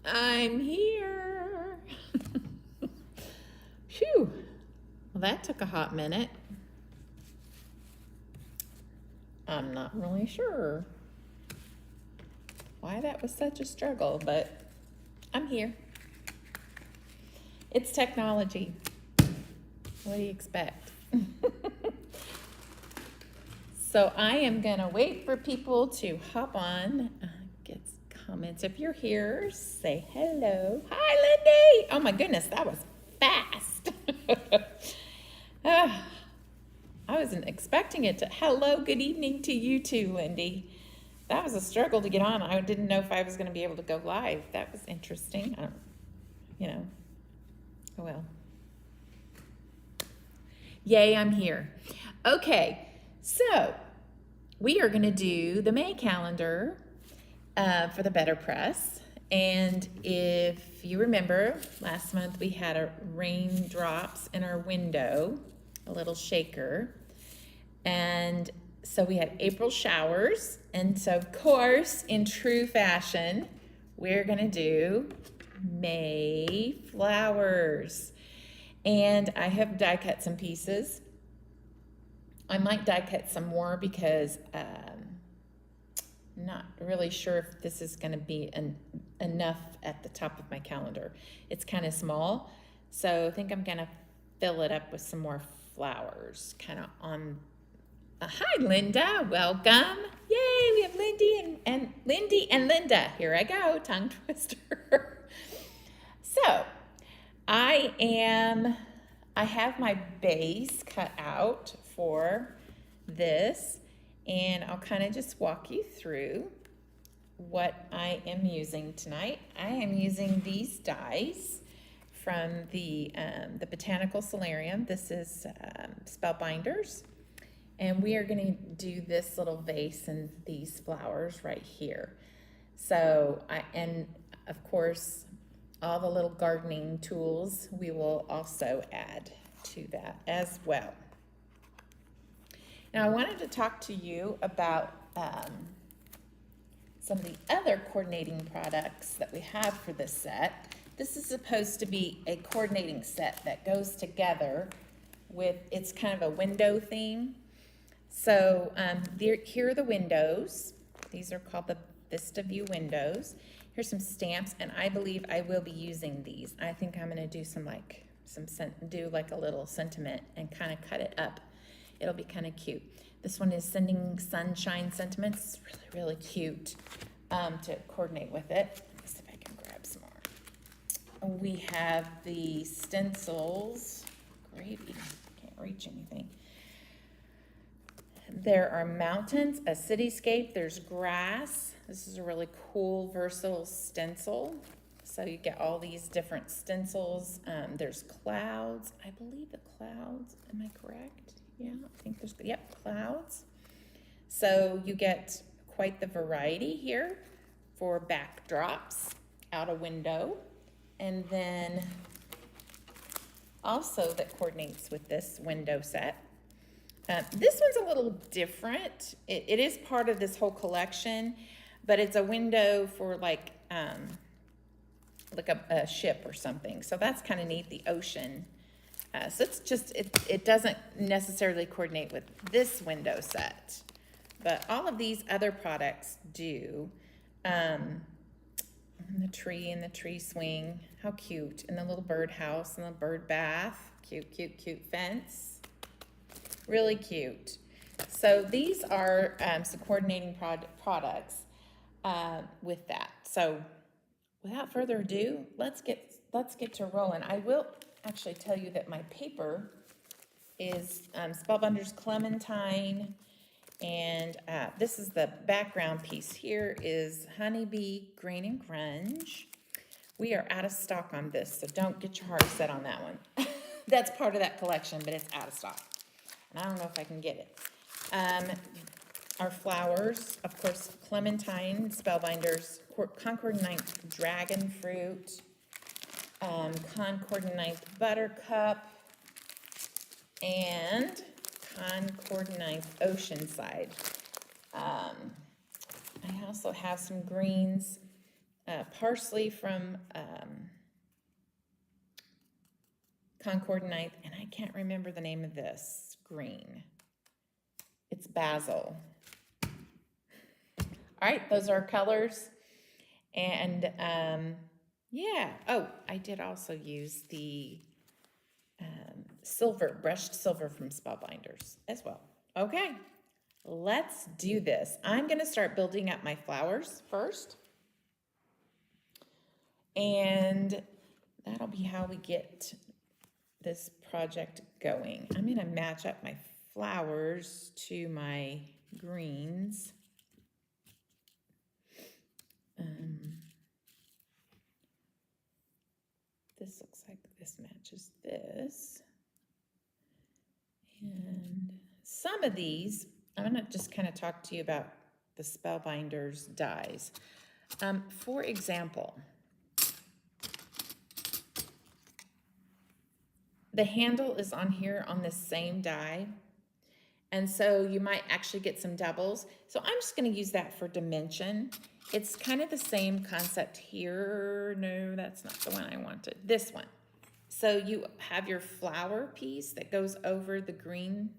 I'm here. Phew. Well, that took a hot minute. I'm not really sure why that was such a struggle, but I'm here. It's technology. What do you expect? So I am gonna wait for people to hop on, get comments. If you're here, say hello. Hi, Lindy. Oh my goodness, that was fast. I wasn't expecting it to. Hello, good evening to you too, Lindy. That was a struggle to get on. I didn't know if I was going to be able to go live. That was interesting. Oh well. Yay, I'm here. Okay, so we are going to do the May calendar for the BetterPress. And if you remember, last month we had a raindrops in our window, a little shaker. And so we had April showers. And so, of course, in true fashion, we're going to do May flowers. And I have die cut some pieces. I might die cut some more because I'm not really sure if this is going to be enough at the top of my calendar. It's kind of small, so I think I'm going to fill it up with some more flowers, kind of on. Hi, Linda. Welcome. Yay, we have Lindy and Linda. Here I go, tongue twister. So I have my base cut out for this, and I'll kind of just walk you through what I am using tonight. I am using these dies from the Botanical Solarium. This is Spellbinders, and we are going to do this little vase and these flowers right here. So and of course, all the little gardening tools we will also add to that as well. Now I wanted to talk to you about some of the other coordinating products that we have for this set. This is supposed to be a coordinating set that goes together with, it's kind of a window theme. So here are the windows. These are called the Vista View windows. Here's some stamps, and I believe I will be using these. I think I'm gonna do do like a little sentiment and kind of cut it up. It'll be kind of cute. This one is Sending Sunshine Sentiments. It's really, really cute to coordinate with it. Let's see if I can grab some more. We have the stencils. Gravy, can't reach anything. There are mountains, a cityscape, there's grass. This is a really cool, versatile stencil. So you get all these different stencils. There's clouds. I believe the clouds, am I correct? Yeah, I think there's, yep, clouds. So you get quite the variety here for backdrops out a window. And then also that coordinates with this window set. This one's a little different. It is part of this whole collection, but it's a window for like a ship or something. So that's kind of neat, the ocean. So it's just, it doesn't necessarily coordinate with this window set, but all of these other products do. And the tree and the tree swing, how cute. And the little birdhouse and the bird bath, cute, cute, cute fence. Really cute. So these are some coordinating products with that. So without further ado, let's get to rolling. I will actually tell you that my paper is Spellbinders Clementine, and this is the background piece. Here is HoneyBee Green and Grunge. We are out of stock on this, so don't get your heart set on that one. That's part of that collection, but it's out of stock. And I don't know if I can get it. Our flowers, of course, Clementine, Spellbinders, Concord 9th Dragonfruit, Concord 9th Buttercup, and Concord 9th Oceanside. I also have some greens. Parsley from Concord Ninth, and I can't remember the name of this green. It's Bazzill. All right, those are colors. And yeah, oh, I did also use the silver, brushed silver from Spellbinders as well. Okay, let's do this. I'm gonna start building up my flowers first. And that'll be how we get this project going. I'm gonna match up my flowers to my greens. This looks like this matches this. And some of these, I'm gonna just kind of talk to you about the Spellbinders dies. For example, the handle is on here on this same die. And so you might actually get some doubles. So I'm just gonna use that for dimension. It's kind of the same concept here. No, that's not the one I wanted. This one. So you have your flower piece that goes over the green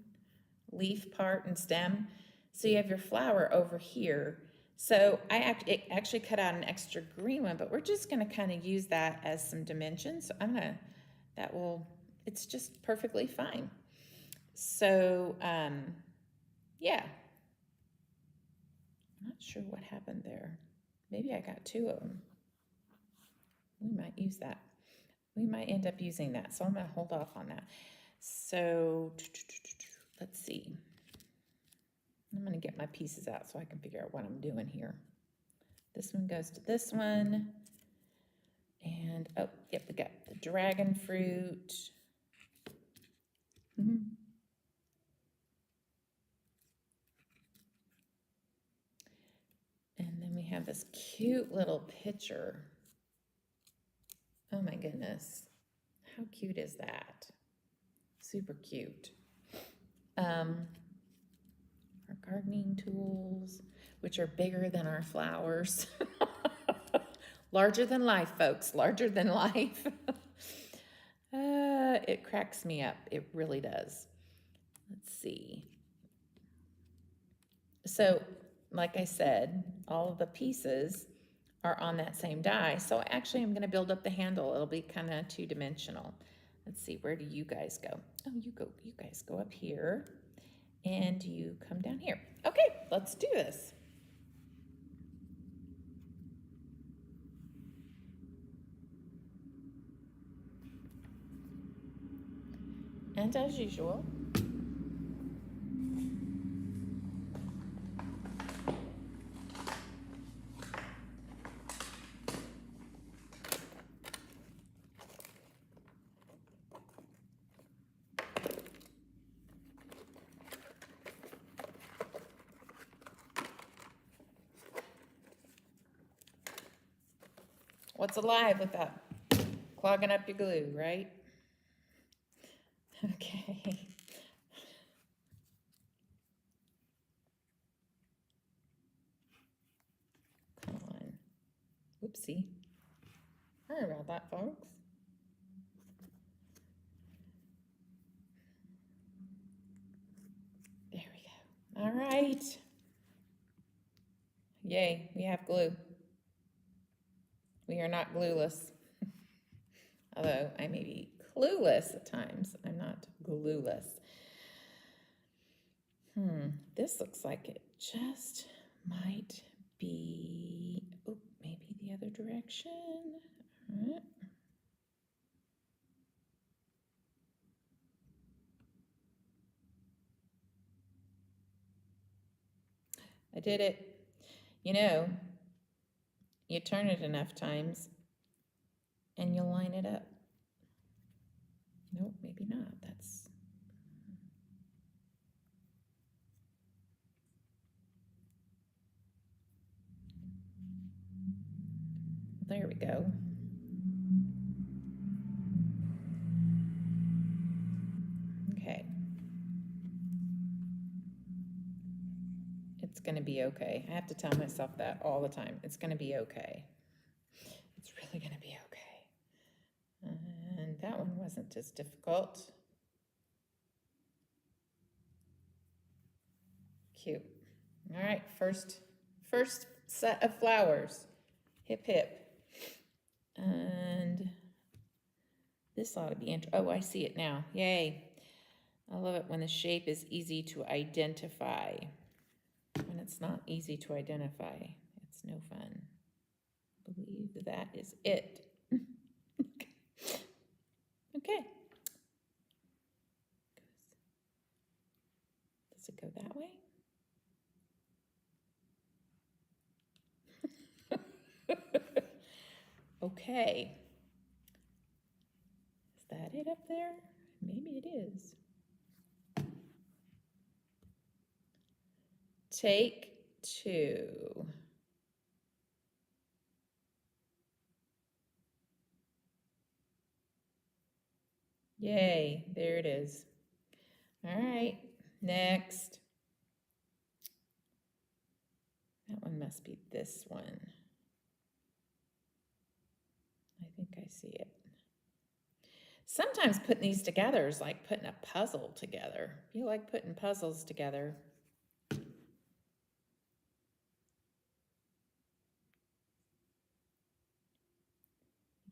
leaf part and stem. So you have your flower over here. So it actually cut out an extra green one, but we're just gonna kind of use that as some dimensions. So it's just perfectly fine. So, yeah. I'm not sure what happened there. Maybe I got two of them. We might use that. We might end up using that. So I'm going to hold off on that. So let's see. I'm going to get my pieces out so I can figure out what I'm doing here. This one goes to this one. And, oh, yep, we got the dragon fruit. And then we have this cute little picture. Oh my goodness. How cute is that? Super cute. Our gardening tools, which are bigger than our flowers. Larger than life, folks, larger than life. It cracks me up. It really does. Let's see. So, like I said, all of the pieces are on that same die. So actually I'm gonna build up the handle. It'll be kind of two-dimensional. Let's see, where do you guys go? Oh, you guys go up here and you come down here. Okay, let's do this. And as usual, what's alive without clogging up your glue, right? Okay. Come on. Whoopsie. Sorry about that, folks. There we go. All right. Yay, we have glue. We are not glueless. Although I may be clueless at times, I'm not glueless. This looks like it just might be, oh, maybe the other direction. All right. I did it. You know, you turn it enough times and you'll line it up. Nope, maybe not. There we go. Okay. It's gonna be okay. I have to tell myself that all the time. It's gonna be okay. It's really going to be okay. And that one wasn't as difficult. Cute. All right, first set of flowers. Hip, hip. And this ought to be oh, I see it now. Yay. I love it when the shape is easy to identify. When it's not easy to identify, it's no fun. I believe that is it. Okay. Does it go that way? Okay. Is that it up there? Maybe it is. Take 2. Yay, there it is. All right, next. That one must be this one. I think I see it. Sometimes putting these together is like putting a puzzle together. If you like putting puzzles together, you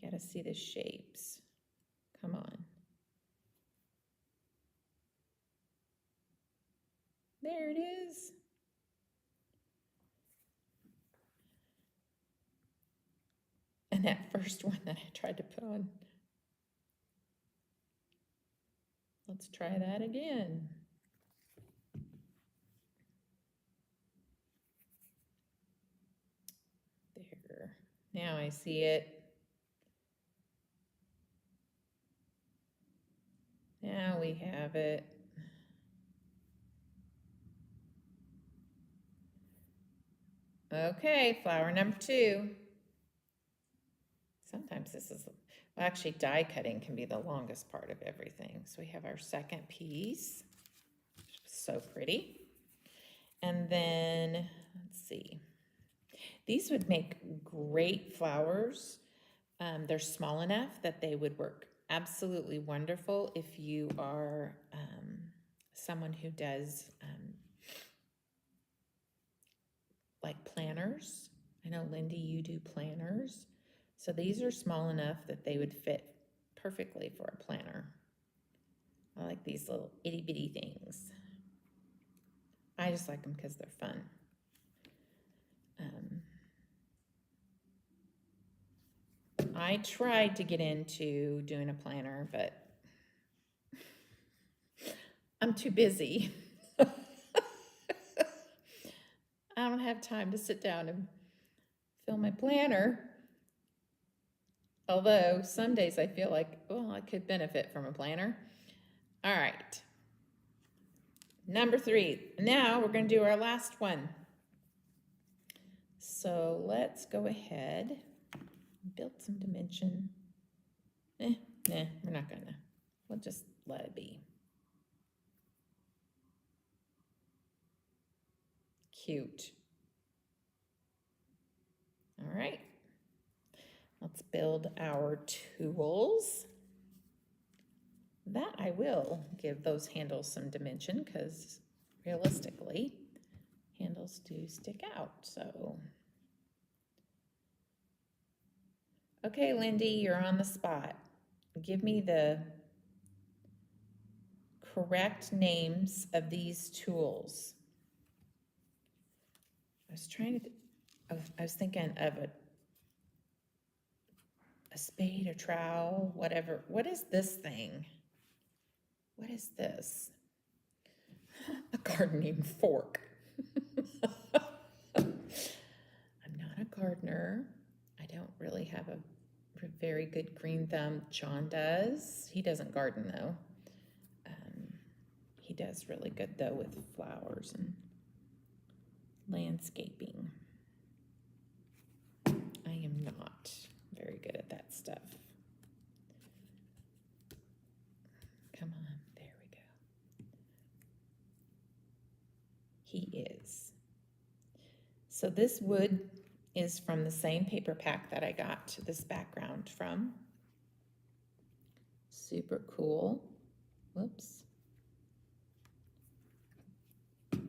gotta see the shapes. Come on. There it is. And that first one that I tried to put on. Let's try that again. There. Now I see it. Now we have it. Okay, flower number 2. Sometimes this is, well, actually die cutting can be the longest part of everything. So we have our second piece. So pretty. And then, let's see. These would make great flowers. They're small enough that they would work absolutely wonderful if you are someone who does like planners. I know, Lindy, you do planners. So these are small enough that they would fit perfectly for a planner. I like these little itty bitty things. I just like them because they're fun. I tried to get into doing a planner, but I'm too busy. I don't have time to sit down and fill my planner. Although some days I feel like, well, I could benefit from a planner. All right. Number 3. Now we're going to do our last one. So let's go ahead and build some dimension. Nah, we're not going to. We'll just let it be. Cute. All right. Let's build our tools. That I will give those handles some dimension because realistically, handles do stick out. So, okay, Lindy, you're on the spot. Give me the correct names of these tools. I was trying to, I was thinking of a spade, a trowel, whatever. What is this thing? What is this? A gardening fork. I'm not a gardener. I don't really have a very good green thumb. John does. He doesn't garden though. He does really good though with flowers and landscaping. I am not very good at that stuff. Come on, there we go. He is. So this wood is from the same paper pack that I got this background from. Super cool. Whoops. All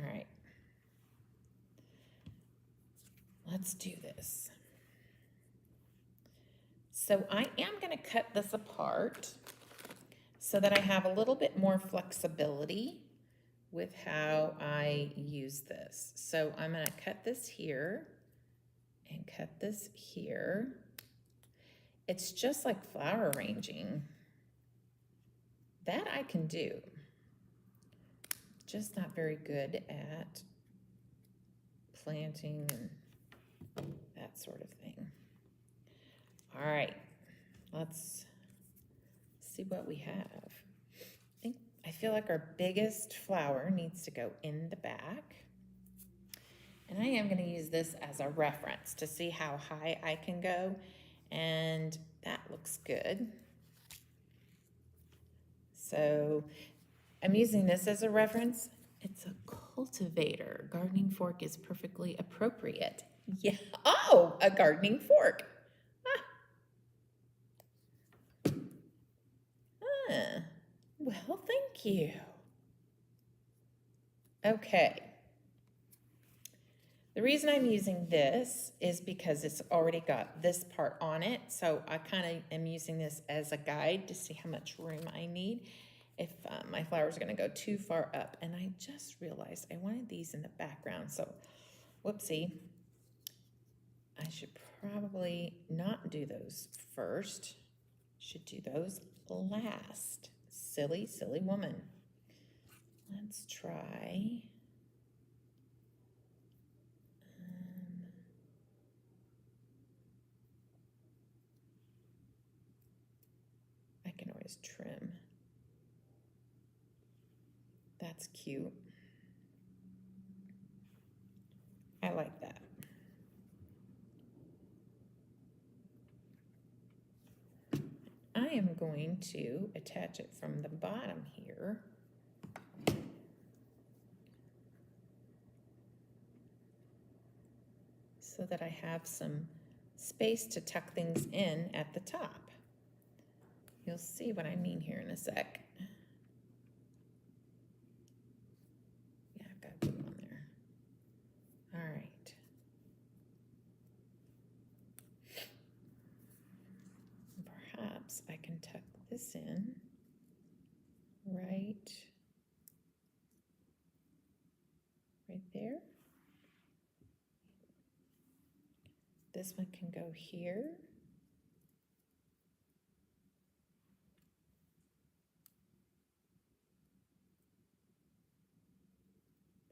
right. Let's do this. So I am going to cut this apart so that I have a little bit more flexibility with how I use this. So I'm going to cut this here and cut this here. It's just like flower arranging. That I can do. Just not very good at planting and that sort of thing. All right, let's see what we have. I feel like our biggest flower needs to go in the back. And I am going to use this as a reference to see how high I can go. And that looks good. So I'm using this as a reference. It's a cultivator. Gardening fork is perfectly appropriate. Yeah. Oh, a gardening fork. Well, thank you. Okay. The reason I'm using this is because it's already got this part on it. So I kind of am using this as a guide to see how much room I need if my flowers are going to go too far up. And I just realized I wanted these in the background. So whoopsie. I should probably not do those first. Should do those last. Silly, silly woman. Let's try. I can always trim. That's cute. I like that. I am going to attach it from the bottom here. So that I have some space to tuck things in at the top. You'll see what I mean here in a sec. Yeah, I've got glue on there. All right. Perhaps I can tuck this in right there. This one can go here.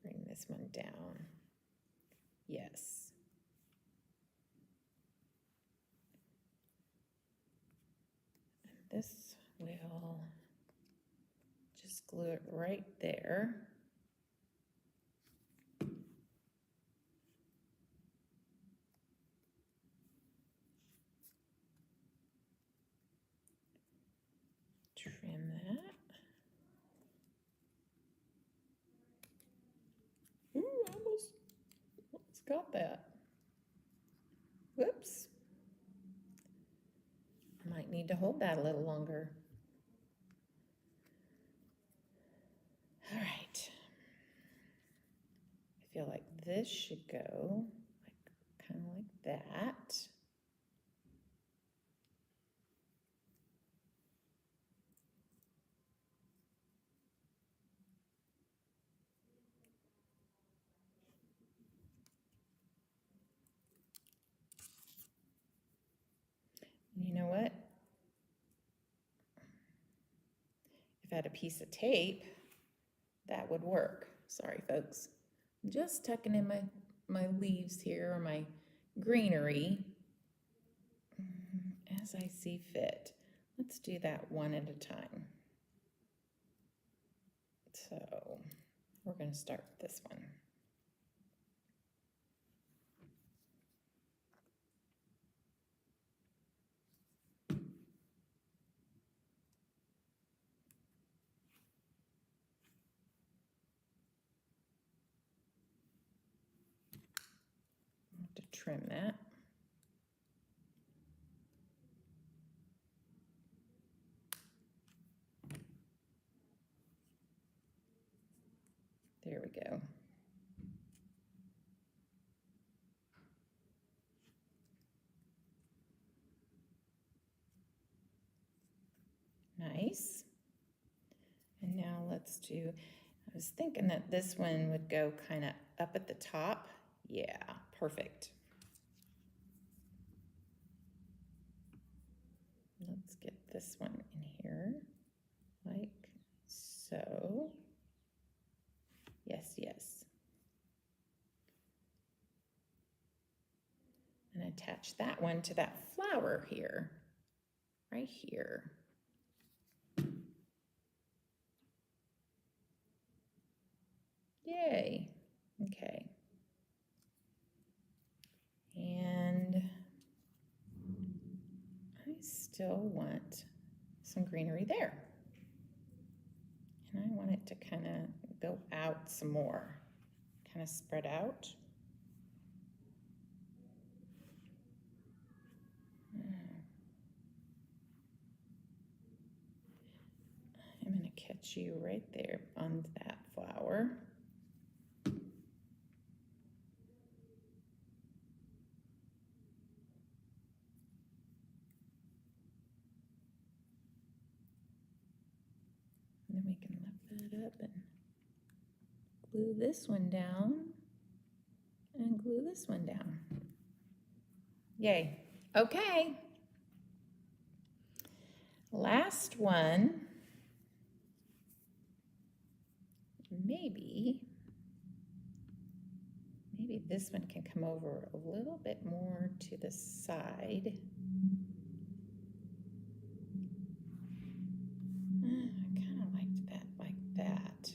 Bring this one down. Yes. And this will just glue it right there. Trim that. Ooh, almost got that. Whoops. I might need to hold that a little longer. All right. I feel like this should go like kind of like that. You know what? If I had a piece of tape, that would work. Sorry, folks. I'm just tucking in my leaves here, or my greenery, as I see fit. Let's do that one at a time. So we're going to start with this one. have to trim that. There we go. Nice. And now let's do, I was thinking that this one would go kind of up at the top. Yeah, perfect. Let's get this one in here, like so. Yes, yes. And attach that one to that flower here, right here. Yay. Okay. And I still want some greenery there. And I want it to kind of go out some more, kind of spread out. I'm going to catch you right there on that flower. And then we can lift that up and glue this one down and glue this one down. Yay. Okay. Last one. Maybe this one can come over a little bit more to the side. I kind of liked that like that.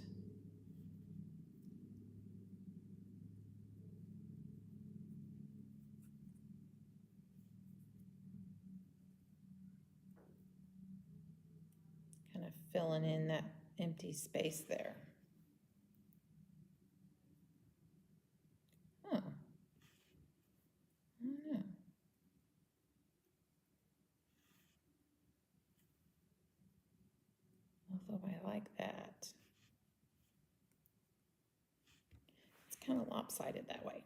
Kind of filling in that empty space there. Oh, I don't know. Although I like that. It's kind of lopsided that way.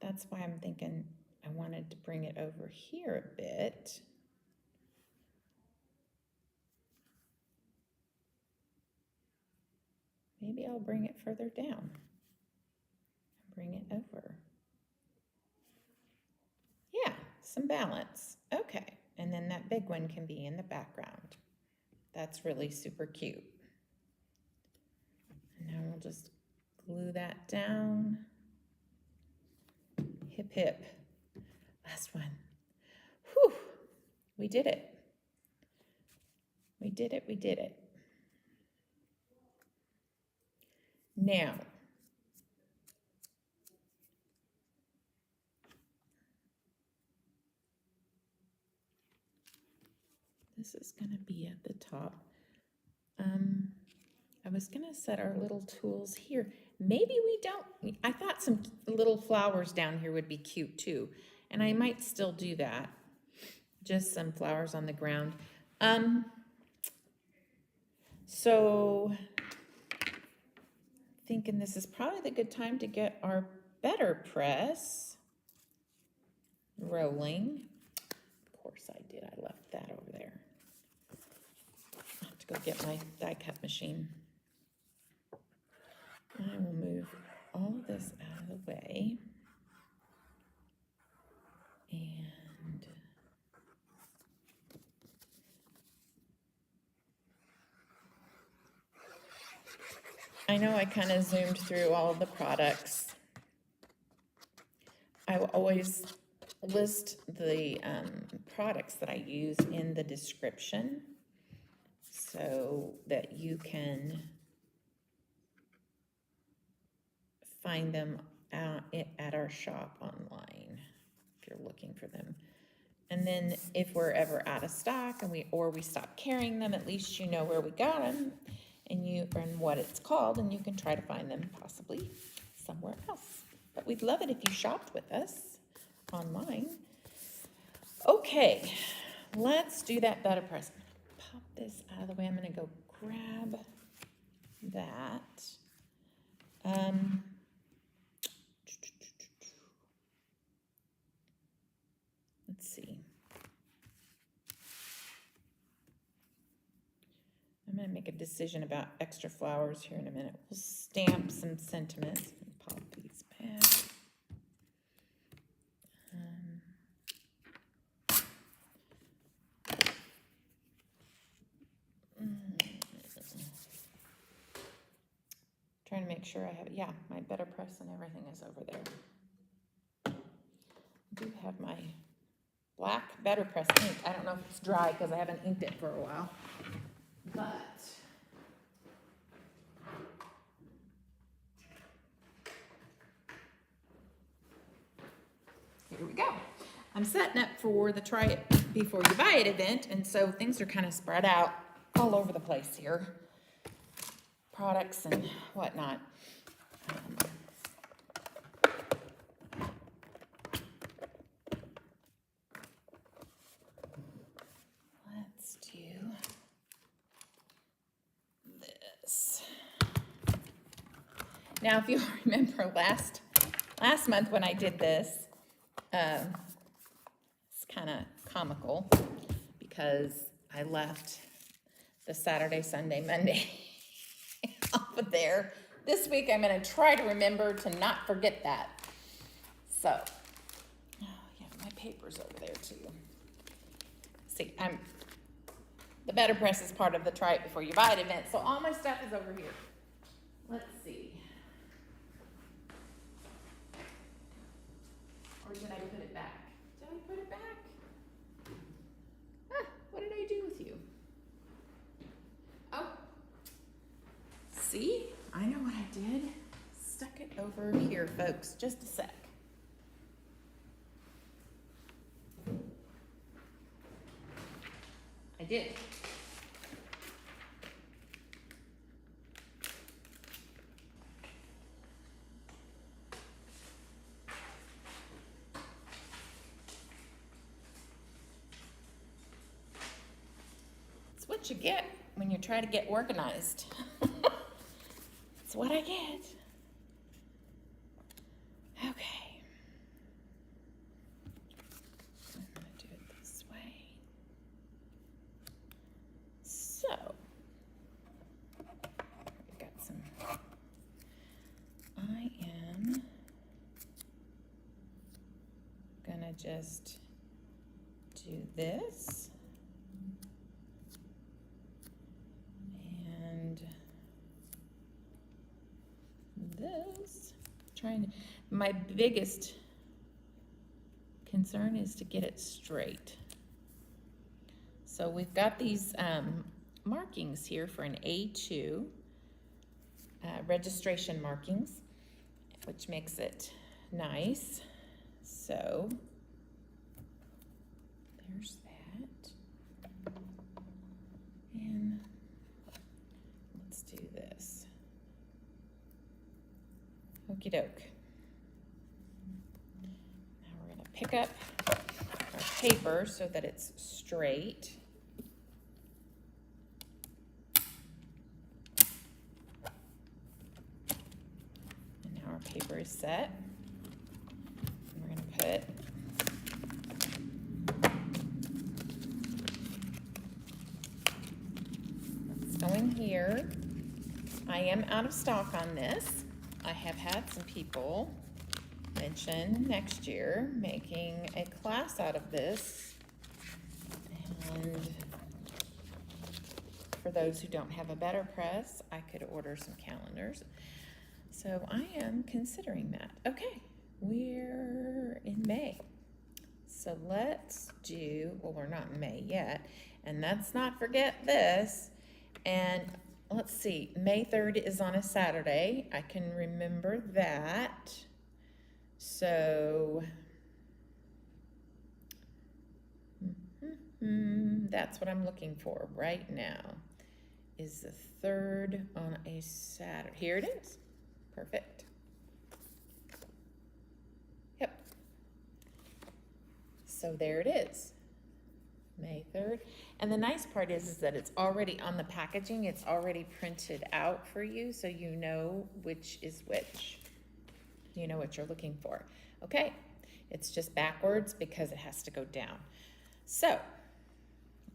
That's why I'm thinking I wanted to bring it over here a bit. Maybe I'll bring it further down. Bring it over. Yeah, some balance. Okay, and then that big one can be in the background. That's really super cute. And now we'll just glue that down. Hip, hip. Last one. Whew, we did it. We did it, we did it. Now, this is going to be at the top. I was going to set our little tools here. Maybe we don't. I thought some little flowers down here would be cute too. And I might still do that. Just some flowers on the ground. So thinking this is probably the good time to get our BetterPress rolling. Of course I did. I left that over there. I have to go get my die cut machine. I will move all of this out of the way. And I know I kind of zoomed through all of the products. I will always list the products that I use in the description so that you can find them at our shop online if you're looking for them. And then if we're ever out of stock and we stop carrying them, at least you know where we got them and what it's called, and you can try to find them possibly somewhere else. but we'd love it if you shopped with us online. Okay, let's do that BetterPress. Pop this out of the way. I'm going to go grab that. Let's see. I'm going to make a decision about extra flowers here in a minute. We'll stamp some sentiments and pop these back. Trying to make sure I have, yeah, my BetterPress and everything is over there. I do have my black BetterPress ink. I don't know if it's dry because I haven't inked it for a while. But here we go. I'm setting up for the Try It Before You Buy It event, and so things are kind of spread out all over the place here. Products and whatnot. Let's do this. Now, if you remember last month when I did this, it's kind of comical because I left the Saturday, Sunday, Monday off of there. This week I'm going to try to remember to not forget that. So, oh yeah, my paper's over there too. See, the BetterPress is part of the Try It Before You Buy It event, so all my stuff is over here. Let's see. Or did I put it back? Did I put it back? Ah, what did I do with you? Oh. See? I know what I did. Stuck it over here, folks. Just a sec. I did. It's what you get when you try to get organized. That's what I get. Okay. I'm going to do it this way. So, we've got some. I am going to just do this. And this, my biggest concern is to get it straight. So we've got these markings here for an A2 registration markings, which makes it nice. So there's that. And let's do this. Okie doke. Now we're going to pick up our paper so that it's straight. And now our paper is set. And we're going to put let's go in here. I am out of stock on this. I have had some people mention next year making a class out of this, and for those who don't have a BetterPress, I could order some calendars. So I am considering that. Okay, we're in May. So let's do, well, we're not in May yet, and let's not forget this. And let's see, May 3rd is on a Saturday. I can remember that. So, that's what I'm looking for right now, is the 3rd on a Saturday. Here it is. Perfect. So there it is, May 3rd. And the nice part is that it's already on the packaging. It's already printed out for you, so you know which is which. You know what you're looking for. Okay, it's just backwards because it has to go down. So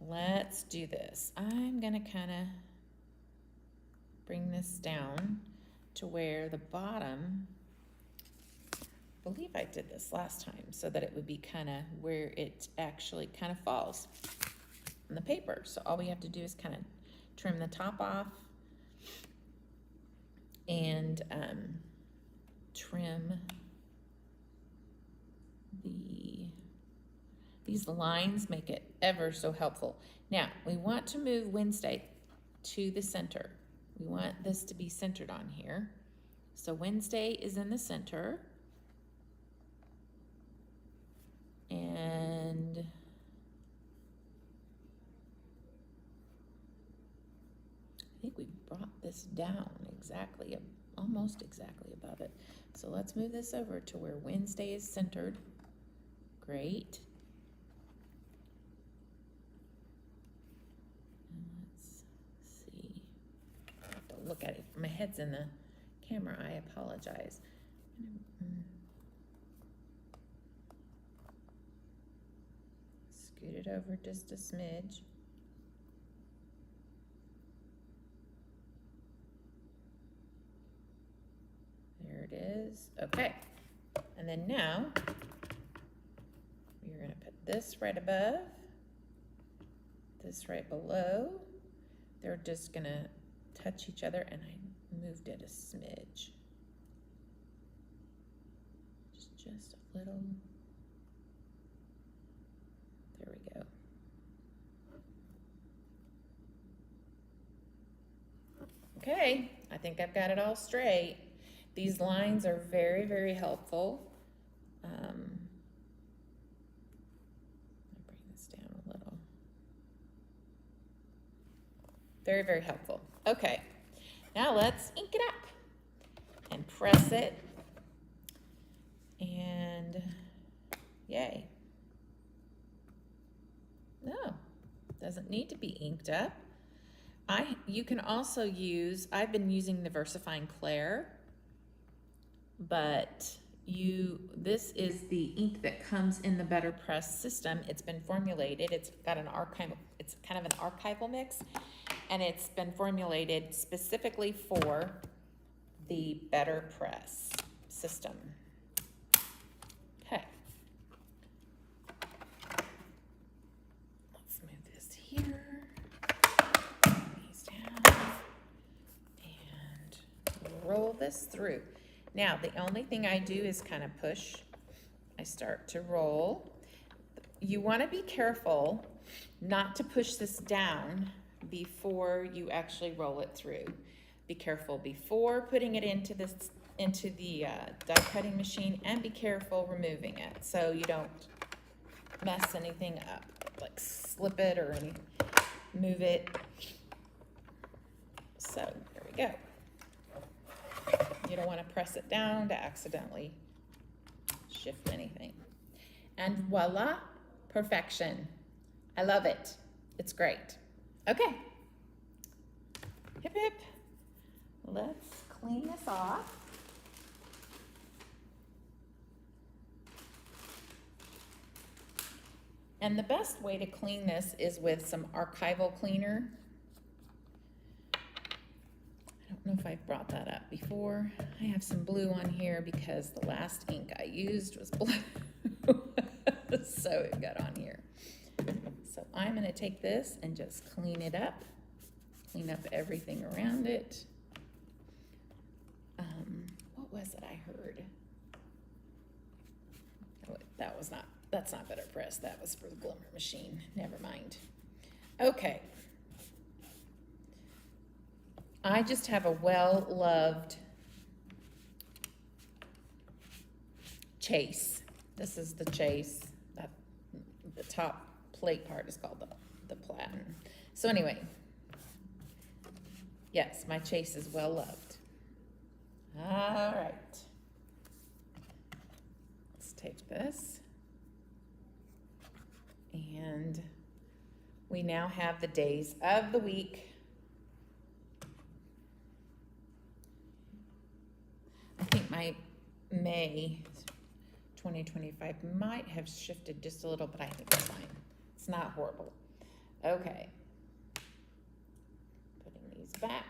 let's do this. I'm gonna kind of bring this down to where the bottom, I believe I did this last time, so that it would be kind of where it actually kind of falls on the paper. So all we have to do is kind of trim the top off and trim these lines, make it ever so helpful. Now, we want to move Wednesday to the center. We want this to be centered on here. So Wednesday is in the center. And I think we brought this down exactly, almost exactly above it. So let's move this over to where Wednesday is centered. Great. Look at it. My head's in the camera. I apologize. Scoot it over just a smidge. There it is. Okay. And then now we're going to put this right above, this right below. They're just going to touch each other, and I moved it a smidge. Just a little. There we go. Okay, I think I've got it all straight. These lines are very, very helpful. I'll bring this down a little. Very, very helpful. Okay, now let's ink it up and press it, and yay. No, doesn't need to be inked up. You can also use, I've been using the VersaFine Clair, but this is the ink that comes in the BetterPress system. It's been formulated, it's got an archival, it's kind of an archival mix, and it's been formulated specifically for the BetterPress system. Okay. Let's move this here. These down. And roll this through. Now, the only thing I do is kind of push. I start to roll. You want to be careful not to push this down before you actually roll it through. Be careful before putting it into the die cutting machine, and be careful removing it so you don't mess anything up, like slip it or move it. So there we go. You don't want to press it down to accidentally shift anything. And voila, perfection. I love it. It's great. Okay. Hip hip. Let's clean this off. And the best way to clean this is with some archival cleaner. I don't know if I've brought that up before. I have some blue on here because the last ink I used was blue. So it got on here. So I'm going to take this and just clean it up. Clean up everything around it. What was it I heard? Oh, that's not BetterPress. That was for the Glimmer machine. Never mind. Okay. I just have a well-loved chase. This is the chase. The top plate part is called the platen. So anyway, yes, my chase is well-loved. All right. Let's take this. And we now have the days of the week. I think my May 2025 might have shifted just a little, but I think it's fine. It's not horrible. Okay. Putting these back.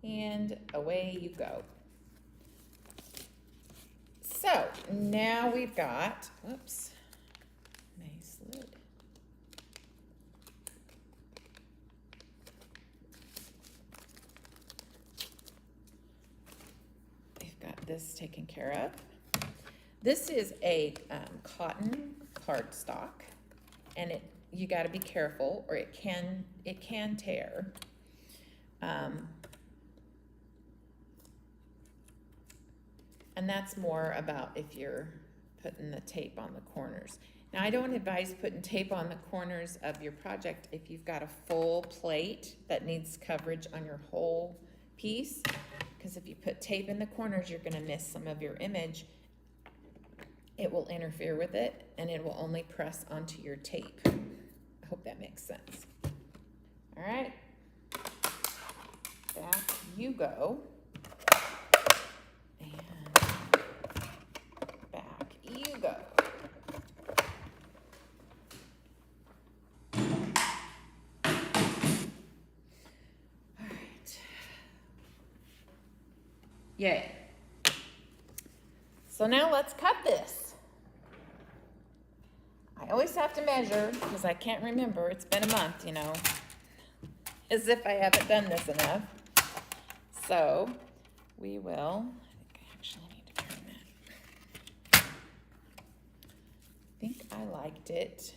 And away you go. So now we've got, whoops, May slid. We've got this taken care of. This is a cotton cardstock, and you got to be careful, or it can tear. And that's more about if you're putting the tape on the corners. Now, I don't advise putting tape on the corners of your project if you've got a full plate that needs coverage on your whole piece, because if you put tape in the corners, you're going to miss some of your image. It will interfere with it, and it will only press onto your tape. I hope that makes sense. All right, back you go. You go. All right. Yay. So now let's cut this. I always have to measure because I can't remember. It's been a month, you know, as if I haven't done this enough. So we will. I think I liked it.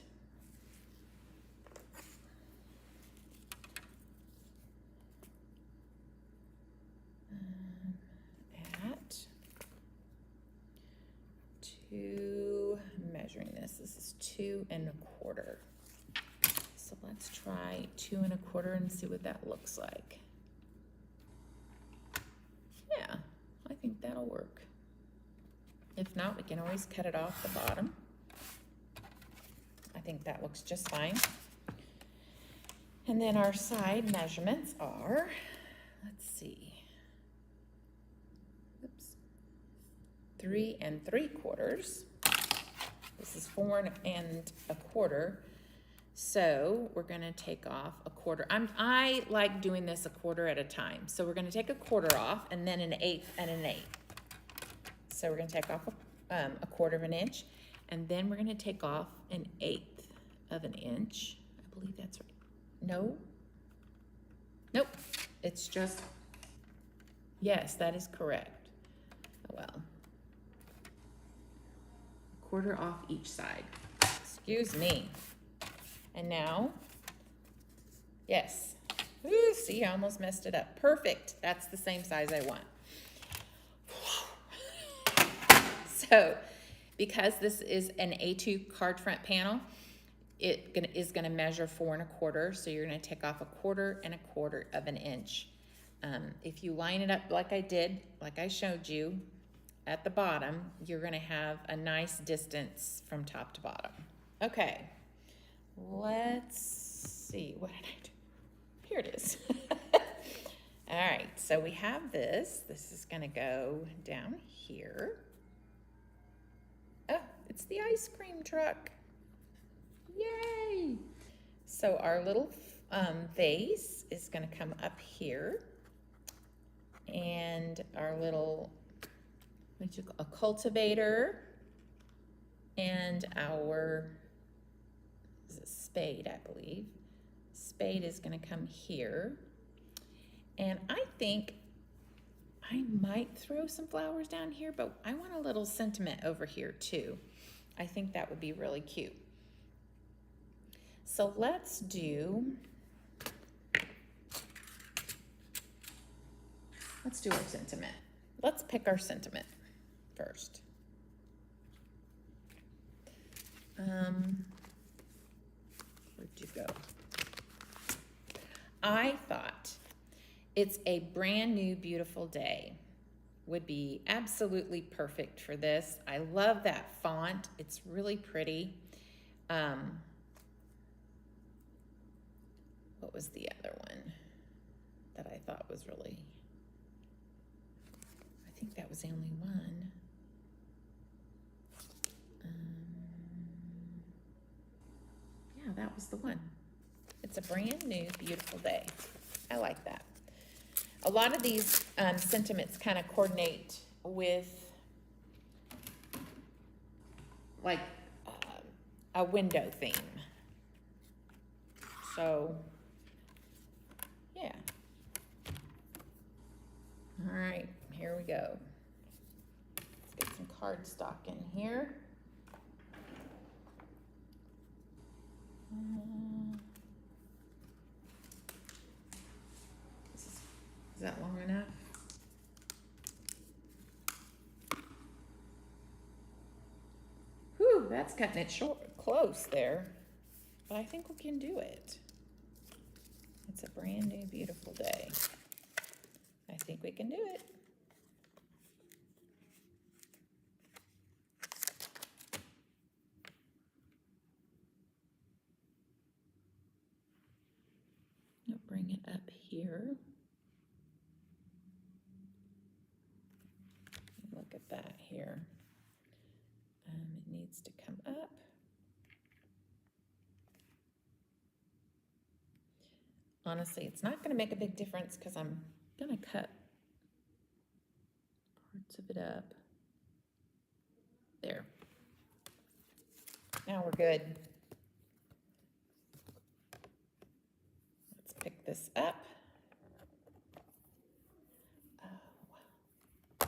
At 2, measuring this. This is 2 1/4. So let's try 2 1/4 and see what that looks like. Yeah, I think that'll work. If not, we can always cut it off the bottom. I think that looks just fine. And then our side measurements are, let's see, oops, 3 3/4. This is 4 1/4. So we're gonna take off a quarter. I like doing this a quarter at a time. So we're gonna take a quarter off, and then 1/8 and 1/8. So we're gonna take off a 1/4 inch. And then we're going to take off 1/8 inch. I believe that's right. No. Nope. It's just, yes, that is correct. Oh, well. 1/4 off each side. Excuse me. And now, yes. Ooh, see, I almost messed it up. Perfect. That's the same size I want. So, because this is an A2 card front panel, it is going to measure 4 1/4. So you're going to take off 1/4 and 1/4 inch. If you line it up like I did, like I showed you at the bottom, you're going to have a nice distance from top to bottom. Okay, let's see. What did I do? Here it is. All right, so we have this. This is going to go down here. Oh, it's the ice cream truck. Yay! So our little vase is going to come up here. And our little, what you call a cultivator, and our spade, I believe. Spade is going to come here. And I think I might throw some flowers down here, but I want a little sentiment over here too. I think that would be really cute. So let's do our sentiment. Let's pick our sentiment first. Where'd you go? I thought it's a brand new beautiful day. would be absolutely perfect for this. I love that font. It's really pretty. What was the other one that I thought was really, I think that was the only one. Yeah, that was the one. It's a brand new, beautiful day. I like that. A lot of these sentiments kind of coordinate with like a window theme. So, yeah. All right, here we go. Let's get some cardstock in here. Is that long enough? Whew, that's cutting it short, close there. But I think we can do it. It's a brand new, beautiful day. I think we can do it. I'll bring it up here. Look at that here. It needs to come up. Honestly, it's not going to make a big difference because I'm going to cut parts of it up. There. Now we're good. Let's pick this up. Oh, wow.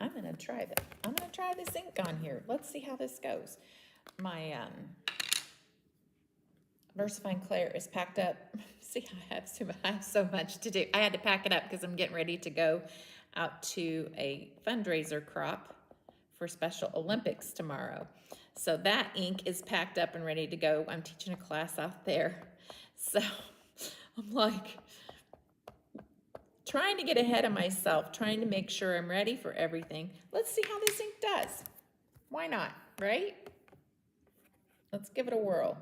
I'm going to try that. I'm going to try this ink on here. Let's see how this goes. My VersaFine Claire is packed up. See, I have so much to do. I had to pack it up because I'm getting ready to go out to a fundraiser crop for Special Olympics tomorrow. So that ink is packed up and ready to go. I'm teaching a class out there. So I'm like trying to get ahead of myself, trying to make sure I'm ready for everything. Let's see how this ink does. Why not, right? Let's give it a whirl.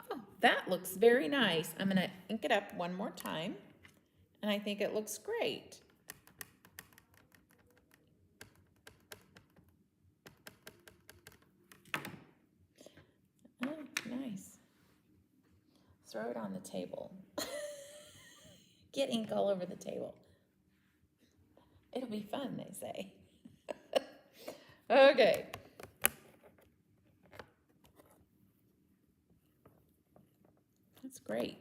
Oh, that looks very nice. I'm gonna ink it up one more time, and I think it looks great. Oh, nice. Throw it on the table. Get ink all over the table. It'll be fun, they say. Okay. That's great.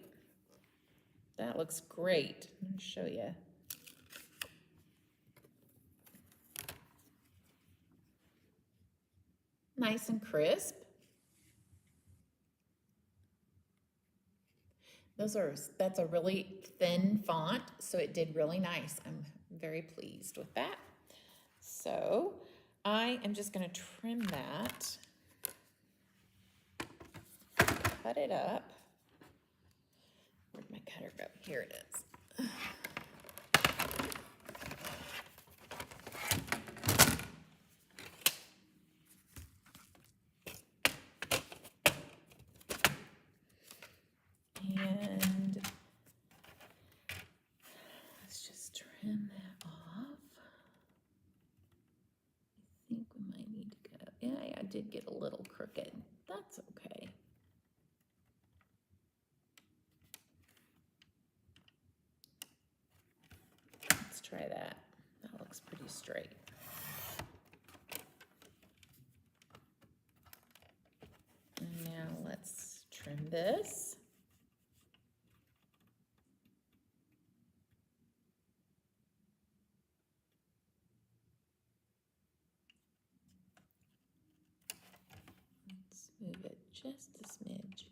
That looks great. Let me show you. Nice and crisp. That's a really thin font, so it did really nice. I'm very pleased with that. So I am just going to trim that, cut it up. Where'd my cutter go? Here it is. And let's just trim that off. I think we might need to go. Yeah, I did get a little crooked. That's okay. Let's try that. That looks pretty straight. And now let's trim this. Let's move it just a smidge.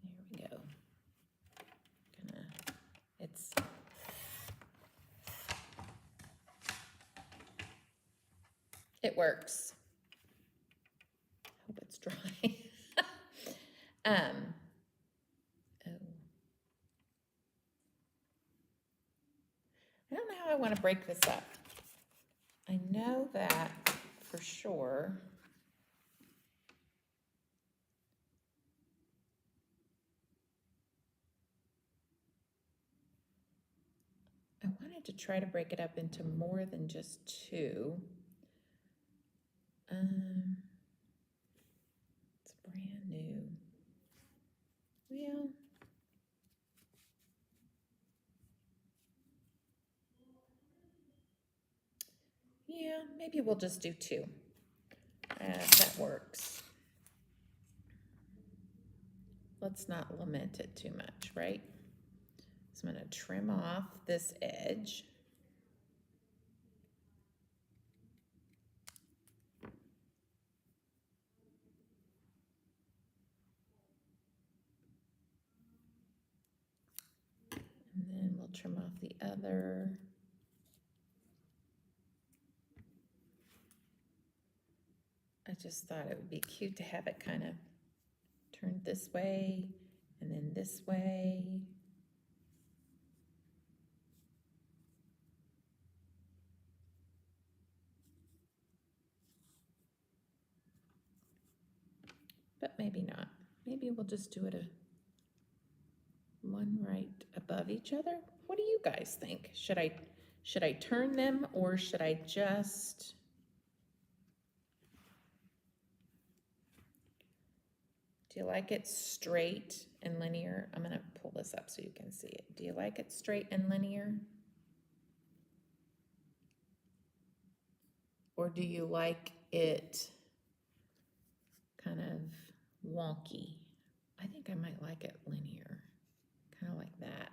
There we go. It works. Hope it's dry. Oh. I don't know how I want to break this up. I know that for sure. I wanted to try to break it up into more than just two. It's brand new. Well, yeah, maybe we'll just do two. That works. Let's not lament it too much, right? So I'm going to trim off this edge. And then we'll trim off the other. I just thought it would be cute to have it kind of turned this way and then this way. But maybe not. Maybe we'll just do it one right above each other. What do you guys think? Should I turn them, or should I just... Do you like it straight and linear? I'm going to pull this up so you can see it. Do you like it straight and linear? Or do you like it kind of wonky? I think I might like it linear, kind of like that.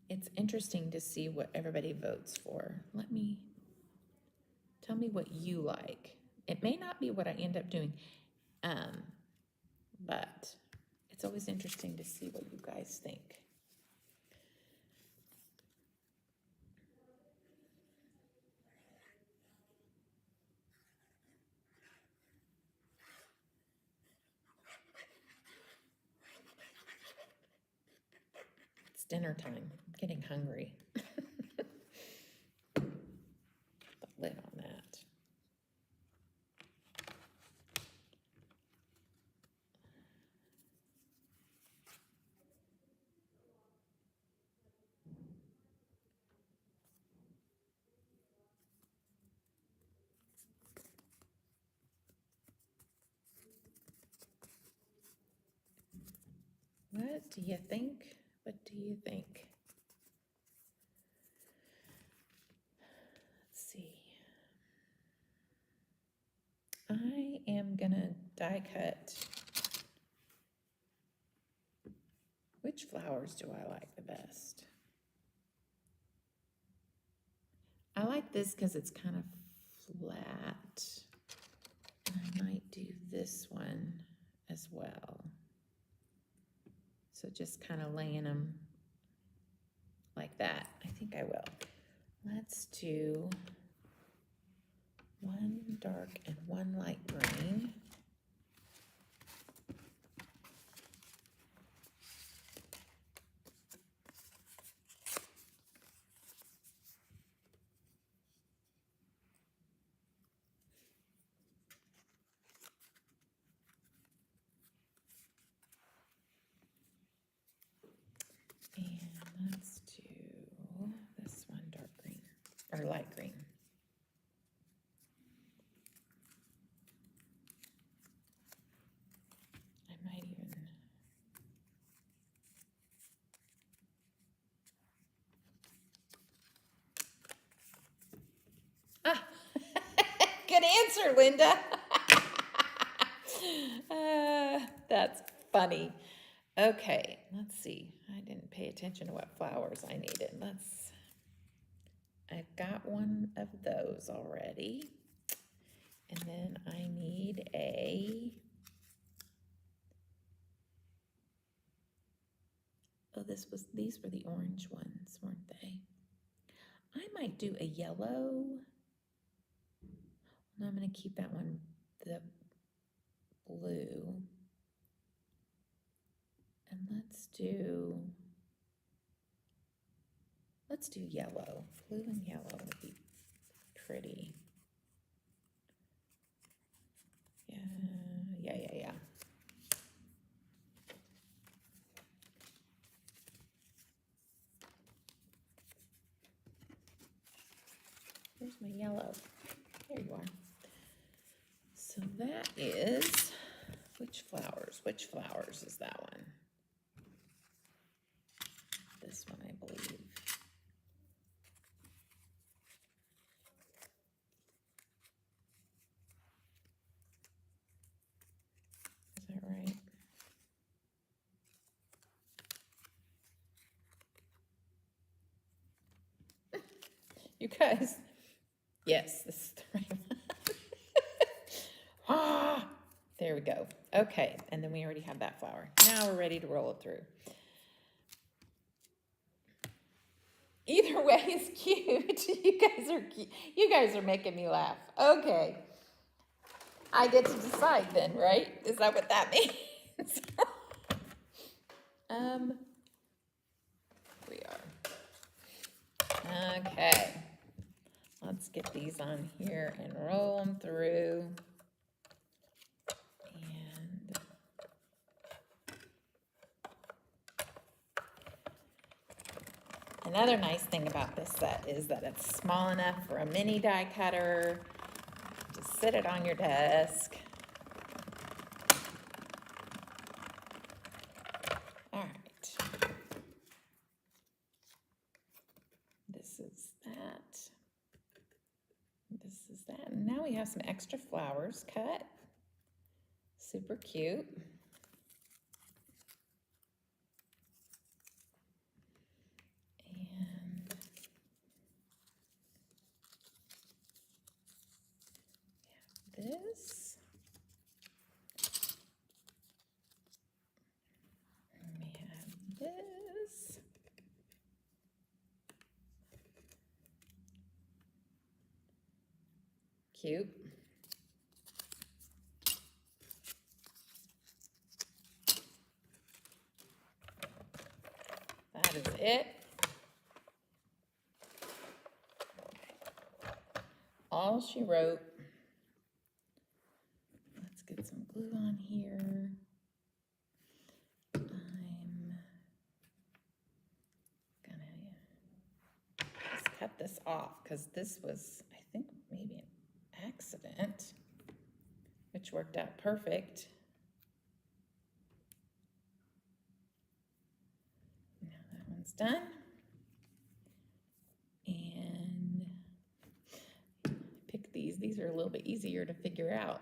It's interesting to see what everybody votes for. Tell me what you like. It may not be what I end up doing, but it's always interesting to see what you guys think. It's dinner time. I'm getting hungry. Put the lid on that. What do you think? What do you think? Let's see. I am gonna die cut. Which flowers do I like the best? I like this because it's kind of flat. I might do this one as well. So just kind of laying them like that. I think I will. Let's do one dark and one light green. And let's do this one dark green, or light green. I might even... Ah! Good answer, Linda. That's funny. Okay, let's see. I didn't pay attention to what flowers I needed. I've got one of those already. And then I need these were the orange ones, weren't they? I might do a yellow. No, I'm going to keep that one, the blue. And let's do yellow. Blue and yellow would be pretty. Yeah. Where's my yellow? There you are. So that is, which flowers is that one? This one, I believe. Is that right? You guys, yes, this is the right one. Ah, there we go. Okay, and then we already have that flower. Now we're ready to roll it through. Either way is cute. You guys are cute. You guys are making me laugh. Okay. I get to decide then, right? Is that what that means? We are. Okay. Let's get these on here and roll them through. And another nice thing about this set is that it's small enough for a mini die cutter. Just sit it on your desk. All right. This is that. This is that. And now we have some extra flowers cut. Super cute. This. And we have this. Cute. That is it. All she wrote. Let's get some glue on here. I'm gonna just cut this off because this was, I think, maybe an accident, which worked out perfect. Now that one's done. And pick these. These are a little bit easier to figure out.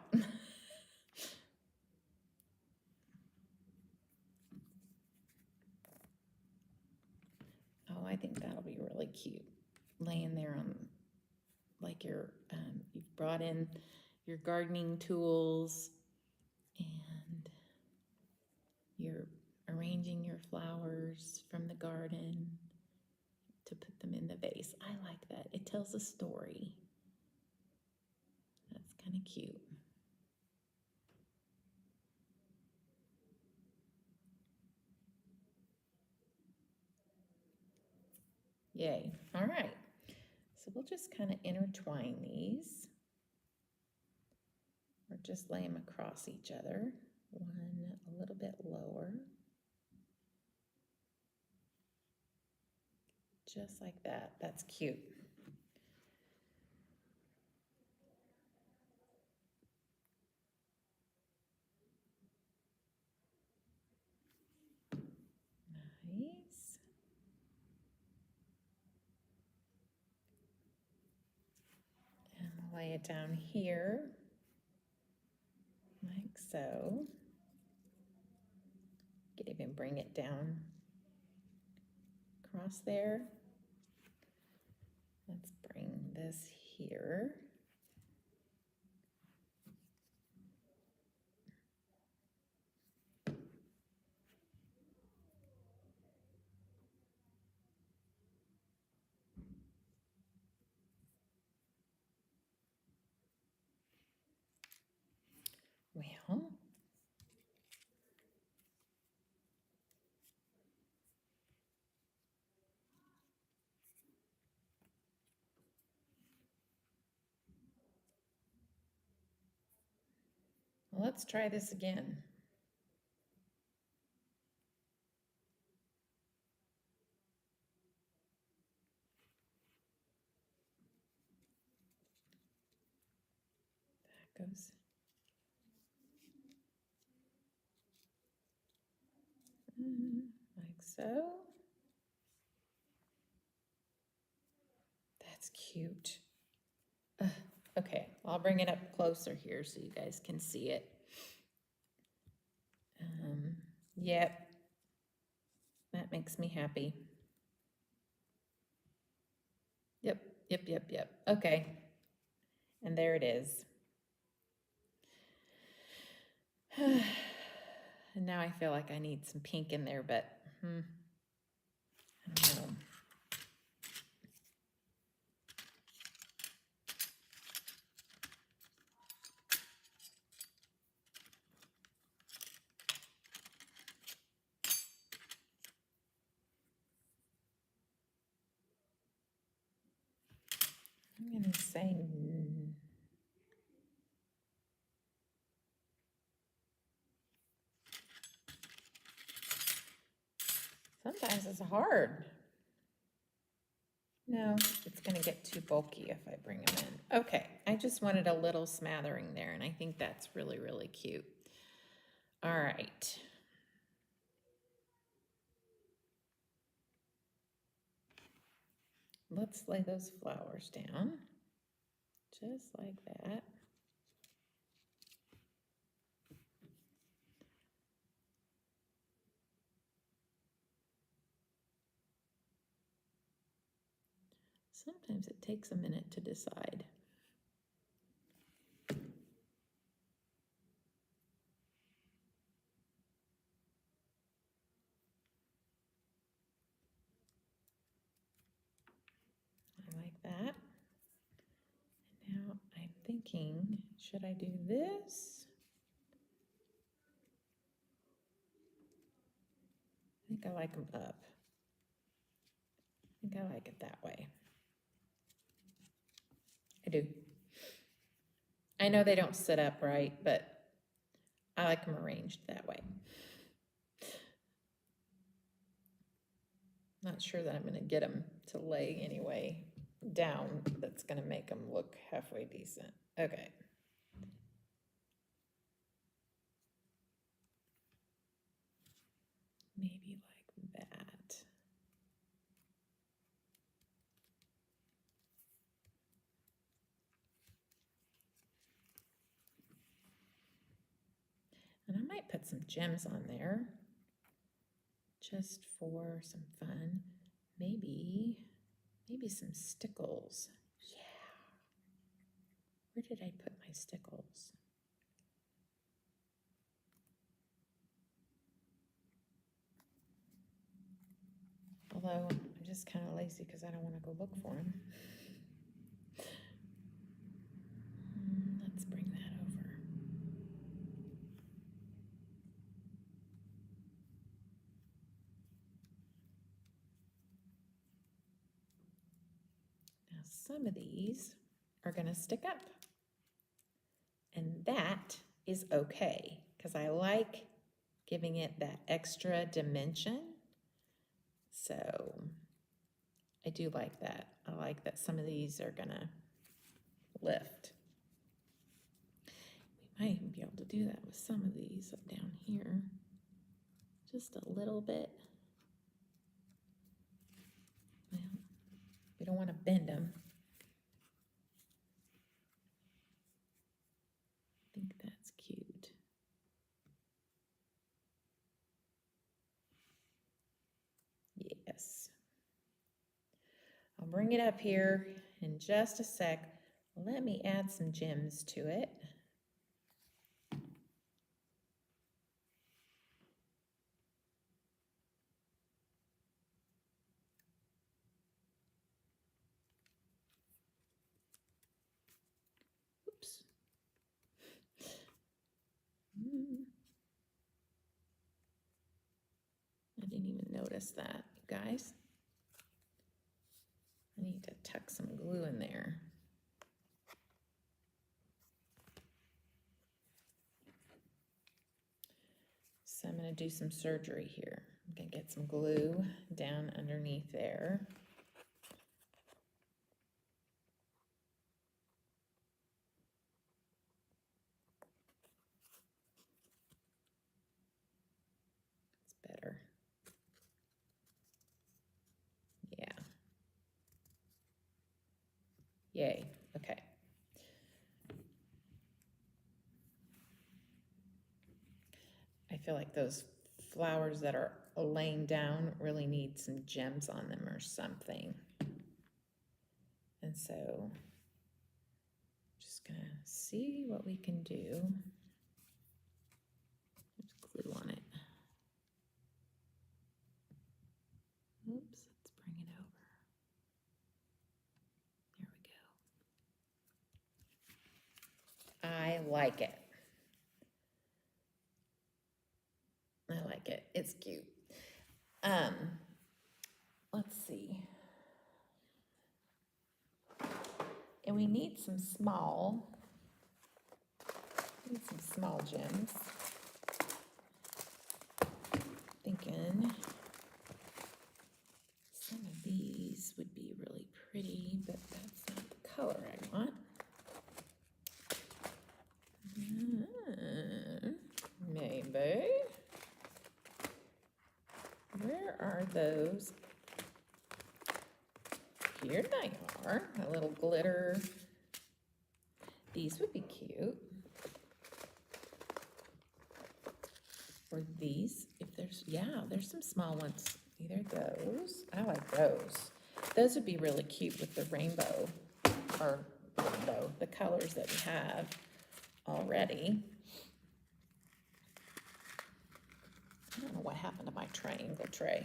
Oh, I think that'll be really cute. Laying there on, like you've brought in your gardening tools and you're arranging your flowers from the garden to put them in the vase. I like that. It tells a story. That's kind of cute. Yay. All right. So we'll just kind of intertwine these. Or just lay them across each other. One a little bit lower. Just like that. That's cute. Nice. And I'll lay it down here, like so. Could even bring it down across there. Let's bring this here. Well, let's try this again. That goes. Like so. That's cute. Okay, I'll bring it up closer here so you guys can see it. Yep, that makes me happy. Yep. Okay, and there it is. And now I feel like I need some pink in there, but I don't know. I'm gonna say sometimes it's hard. No, it's gonna get too bulky if I bring them in. Okay, I just wanted a little smattering there, and I think that's really, really cute. All right. Let's lay those flowers down, just like that. Sometimes it takes a minute to decide. I like that. And now I'm thinking, should I do this? I think I like them up. I think I like it that way. I do. I know they don't sit up right, but I like them arranged that way. Not sure that I'm going to get them to lay anyway down that's going to make them look halfway decent. Okay. Maybe like that. And I might put some gems on there just for some fun. Maybe some stickles. Yeah. Where did I put my stickles? Although I'm just kind of lazy because I don't want to go look for them. Let's bring that over. Now some of these are going to stick up. And that is okay because I like giving it that extra dimension. So I do like that. I like that some of these are going to lift. We might even be able to do that with some of these up down here. Just a little bit. Well, we don't want to bend them. I think that's cute. Yes. I'll bring it up here in just a sec. Let me add some gems to it. Oops. noticed that, you guys. I need to tuck some glue in there. So I'm going to do some surgery here. I'm going to get some glue down underneath there. It's better. Yeah. Yay. Okay. I feel like those flowers that are laying down really need some gems on them or something. And so just gonna see what we can do. There's glue on it. Oops, let's bring it over. There we go. I like it. I like it. It's cute. Let's see. And we need some small gems. Thinking some of these would be really pretty, but that's not the color I want. Maybe. Where are those? Here they are, a little glitter. These would be cute. Or these, if there's, yeah, there's some small ones. Either those, I like those. Those would be really cute with the rainbow, or rainbow, the colors that we have already. I don't know what happened to my triangle tray.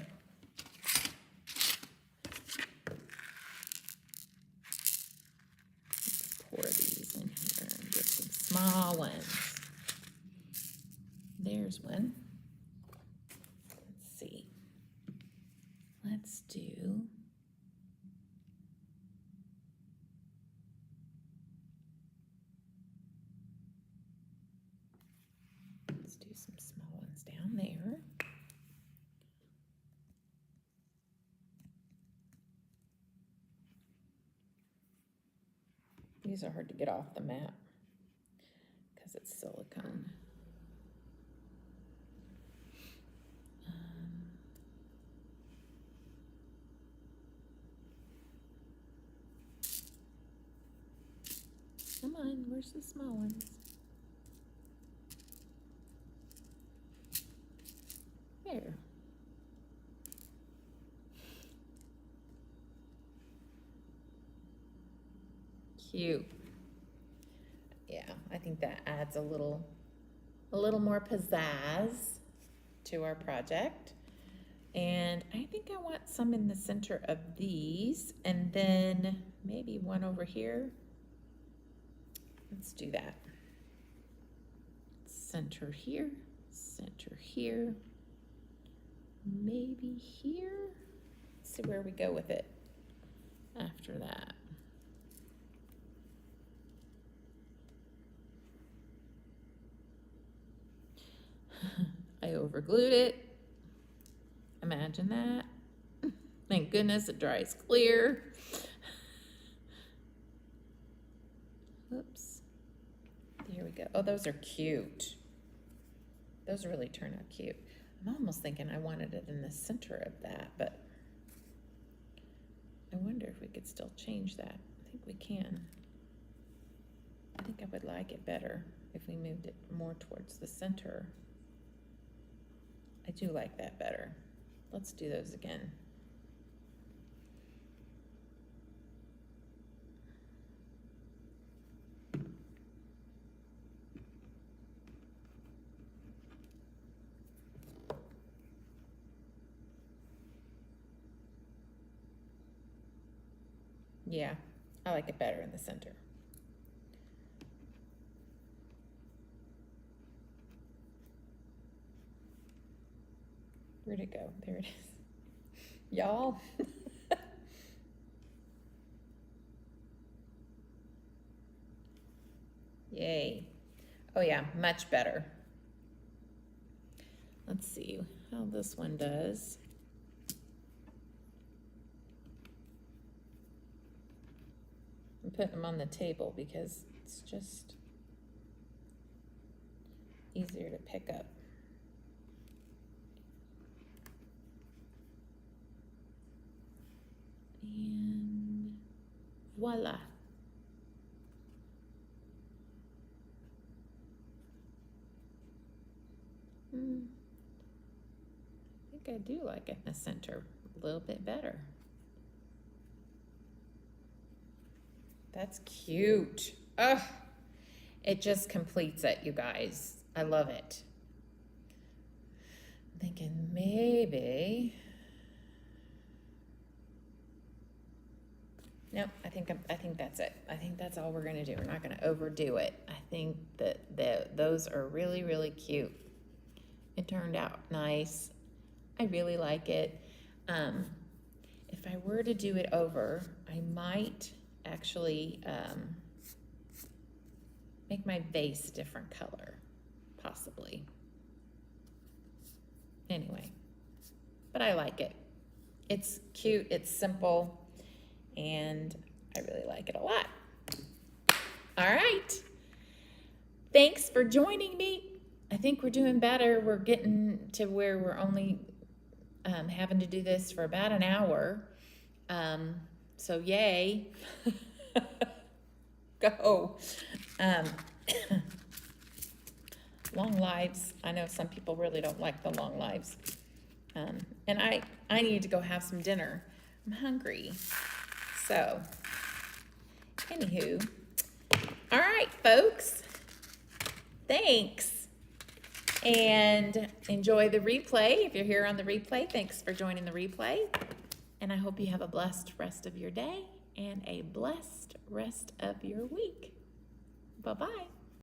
Let's pour these in here and get some small ones. There's one. Let's see. Let's do some small ones down there. These are hard to get off the mat because it's silicone. Come on, where's the small ones? There. Cute. Yeah, I think that adds a little more pizzazz to our project. And I think I want some in the center of these, and then maybe one over here. Let's do that. Center here, maybe here. Let's see where we go with it after that. I overglued it. Imagine that. Thank goodness it dries clear. Oops. Here we go. Oh, those are cute. Those really turn out cute. I'm almost thinking I wanted it in the center of that, but I wonder if we could still change that. I think we can. I think I would like it better if we moved it more towards the center. I do like that better. Let's do those again. Yeah, I like it better in the center. Where'd it go? There it is. y'all. Yay. Oh yeah, much better. Let's see how this one does. I'm putting them on the table because it's just easier to pick up. And voila. I think I do like it in the center a little bit better. That's cute. Ugh. It just completes it, you guys. I love it. I'm thinking maybe. Nope, I think that's it. I think that's all we're gonna do. We're not gonna overdo it. I think that those are really, really cute. It turned out nice. I really like it. If I were to do it over, I might actually make my base a different color, possibly. Anyway, but I like it. It's cute, it's simple, and I really like it a lot. All right. Thanks for joining me. I think we're doing better. We're getting to where we're only having to do this for about an hour. So yay. Go. Long lives. I know some people really don't like the long lives. And I need to go have some dinner. I'm hungry. So, anywho. All right, folks. Thanks. And enjoy the replay. If you're here on the replay, thanks for joining the replay. And I hope you have a blessed rest of your day and a blessed rest of your week. Bye-bye.